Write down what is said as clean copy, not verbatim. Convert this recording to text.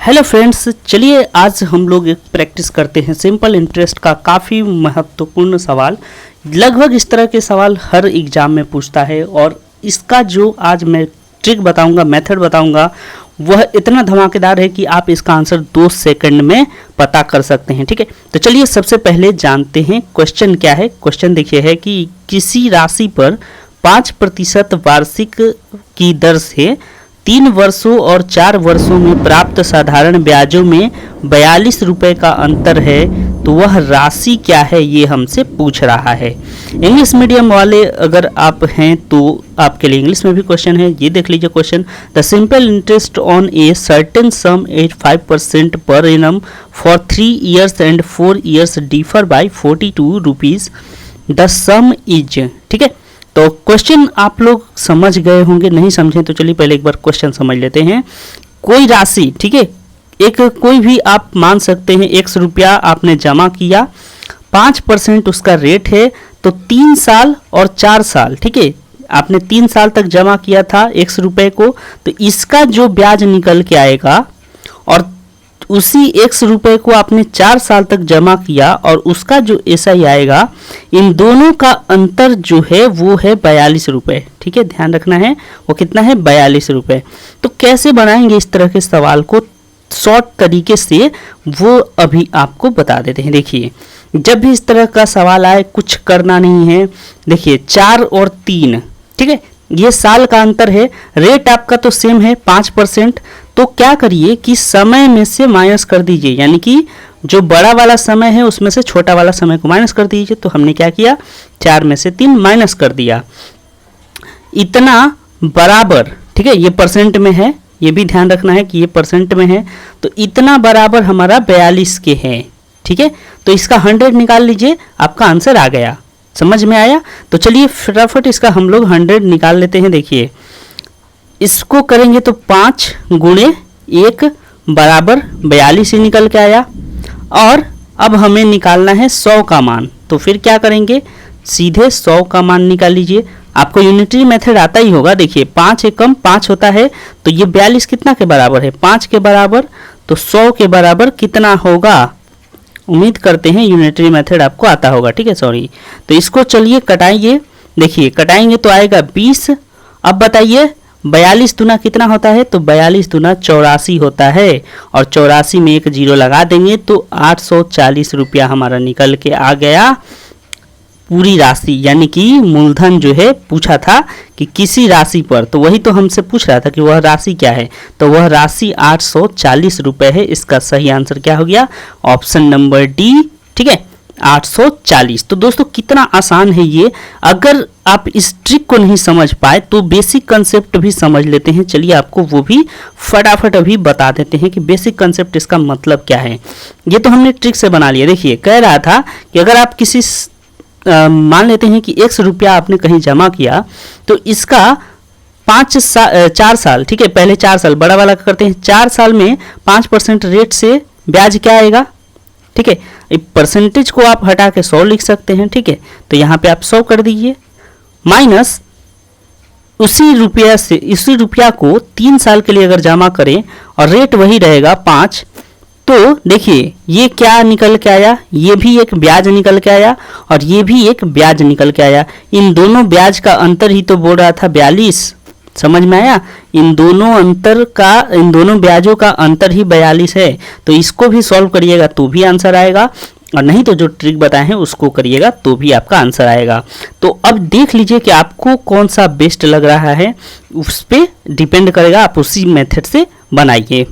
Hello friends, चलिए आज हम लोग एक प्रैक्टिस करते हैं सिंपल इंटरेस्ट का काफ़ी महत्वपूर्ण सवाल। लगभग इस तरह के सवाल हर एग्जाम में पूछता है और इसका जो आज मैं ट्रिक बताऊंगा, मेथड बताऊंगा, वह इतना धमाकेदार है कि आप इसका आंसर 2 सेकंड में पता कर सकते हैं। ठीक है, तो चलिए सबसे पहले जानते हैं क्वेश्चन क्या है। क्वेश्चन देखिए है कि किसी राशि पर 5% वार्षिक की दर से 3 वर्षों और 4 वर्षों में प्राप्त साधारण ब्याजों में 42 रुपये का अंतर है, तो वह राशि क्या है, ये हमसे पूछ रहा है। इंग्लिश मीडियम वाले अगर आप हैं तो आपके लिए इंग्लिश में भी क्वेश्चन है, ये देख लीजिए question. The simple interest on a certain sum at 5% पर annum for 3 years and 4 years differ by 42 rupees. The sum is, ठीक है। तो क्वेश्चन आप लोग समझ गए होंगे, नहीं समझे तो चलिए पहले एक बार क्वेश्चन समझ लेते हैं। कोई राशि, ठीक है, एक कोई भी आप मान सकते हैं, 100 रुपया आपने जमा किया, 5% उसका रेट है, तो 3 साल और 4 साल, ठीक है, आपने 3 साल तक जमा किया था 100 रुपये को, तो इसका जो ब्याज निकल के आएगा और उसी 100 रुपये को आपने 4 साल तक जमा किया और उसका जो एसआई आएगा, इन दोनों का अंतर जो है वो है 42 रुपये। ठीक है, ध्यान रखना है वो कितना है, 42 रुपये। तो कैसे बनाएंगे इस तरह के सवाल को शॉर्ट तरीके से, वो अभी आपको बता देते हैं। देखिए, जब भी इस तरह का सवाल आए कुछ करना नहीं है। देखिए 4 और 3, ठीक है, ये साल का अंतर है, रेट आपका तो सेम है 5%, तो क्या करिए कि समय में से माइनस कर दीजिए, यानी कि जो बड़ा वाला समय है उसमें से छोटा वाला समय को माइनस कर दीजिए। तो हमने क्या किया, 4 में से 3 माइनस कर दिया, इतना बराबर, ठीक है, ये परसेंट में है, ये भी ध्यान रखना है कि ये परसेंट में है, तो इतना बराबर हमारा 42 के है। ठीक है, तो इसका 100 निकाल लीजिए, आपका आंसर आ गया। समझ में आया? तो चलिए फटाफट इसका हम लोग 100 निकाल लेते हैं। देखिए इसको करेंगे तो 5 गुणे 1 बराबर 42 ही निकल के आया, और अब हमें निकालना है 100 का मान। तो फिर क्या करेंगे, सीधे 100 का मान निकाल लीजिए। आपको यूनिटरी मेथड आता ही होगा। देखिए 5 एकम 5 होता है, तो ये 42 कितना के बराबर है, 5 के बराबर, तो 100 के बराबर कितना होगा, उम्मीद करते हैं यूनिटरी मेथड आपको आता होगा। ठीक है, सॉरी। तो इसको चलिए कटाइए। देखिए कटाएंगे तो आएगा 20। अब बताइए 42 दूना कितना होता है, तो 42 दूना 84 होता है, और 84 में एक जीरो लगा देंगे तो 840 रुपया हमारा निकल के आ गया। पूरी राशि यानी कि मूलधन जो है पूछा था कि किसी राशि पर, तो वही तो हमसे पूछ रहा था कि वह राशि क्या है, तो वह राशि 840 रुपये है। इसका सही आंसर क्या हो गया, ऑप्शन नंबर डी। ठीक है, 840। तो दोस्तों कितना आसान है ये। अगर आप इस ट्रिक को नहीं समझ पाए तो बेसिक कंसेप्ट भी समझ लेते हैं। चलिए आपको वो भी फटाफट अभी बता देते हैं कि बेसिक कंसेप्ट इसका मतलब क्या है। ये तो हमने ट्रिक से बना लिया। देखिए कह रहा था कि अगर आप किसी मान लेते हैं कि 100 रुपया आपने कहीं जमा किया, तो इसका 4 साल, ठीक है, पहले 4 साल बड़ा वाला करते हैं, 4 साल में 5% रेट से ब्याज क्या आएगा। ठीक है, परसेंटेज को आप हटा के 100 लिख सकते हैं। ठीक है, तो यहाँ पे आप 100 कर दीजिए, माइनस उसी रुपया को 3 साल के लिए अगर जमा करें और रेट वही रहेगा 5, तो देखिए ये क्या निकल के आया, ये भी एक ब्याज निकल के आया और ये भी एक ब्याज निकल के आया। इन दोनों ब्याज का अंतर ही तो बोल रहा था 42। समझ में आया? इन दोनों ब्याजों का अंतर ही 42 है। तो इसको भी सॉल्व करिएगा तो भी आंसर आएगा, और नहीं तो जो ट्रिक बताए हैं उसको करिएगा तो भी आपका आंसर आएगा। तो अब देख लीजिए कि आपको कौन सा बेस्ट लग रहा है, उस पर डिपेंड करेगा, आप उसी मेथड से बनाइए।